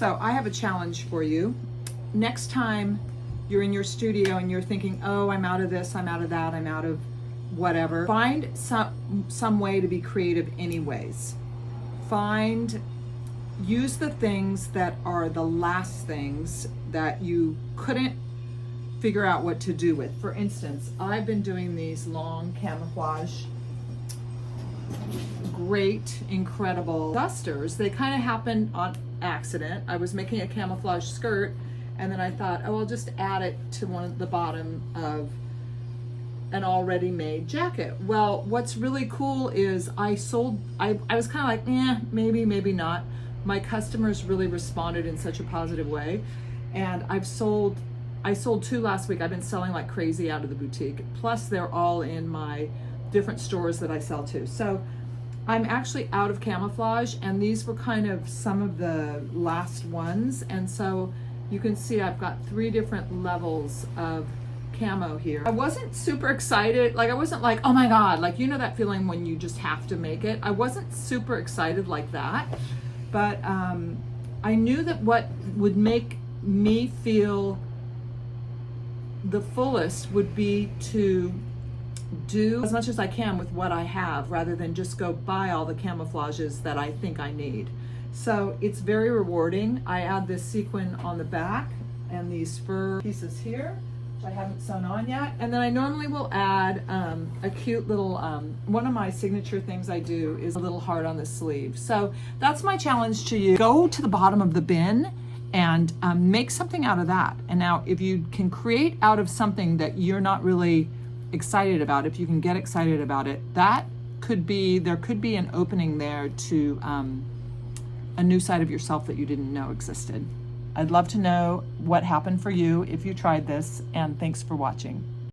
So I have a challenge for you. Next time you're in your studio and you're thinking, oh, I'm out of this, I'm out of that, I'm out of whatever, find some way to be creative anyways. Use the things that are the last things that you couldn't figure out what to do with. For instance, I've been doing these long camouflage, great, incredible dusters. They kind of happened on accident. I was making a camouflage skirt and then I thought, oh, I'll just add it to the bottom of an already made jacket. Well, what's really cool is I was kind of like, maybe not. My customers really responded in such a positive way. And I sold 2 last week. I've been selling like crazy out of the boutique. Plus they're all in my different stores that I sell to. So I'm actually out of camouflage, and these were kind of some of the last ones. And so you can see I've got 3 different levels of camo here. I wasn't super excited. Like I wasn't like, oh my God, like, you know that feeling when you just have to make it. I wasn't super excited like that, but I knew that what would make me feel the fullest would be to do as much as I can with what I have rather than just go buy all the camouflages that I think I need. So it's very rewarding. I add this sequin on the back and these fur pieces here, which I haven't sewn on yet. And then I normally will add a cute little, one of my signature things I do is a little heart on the sleeve. So that's my challenge to you. Go to the bottom of the bin and make something out of that. And now if you can create out of something that you're not really excited about, if you can get excited about it, there could be an opening there to a new side of yourself that you didn't know existed. I'd love to know what happened for you if you tried this, and thanks for watching.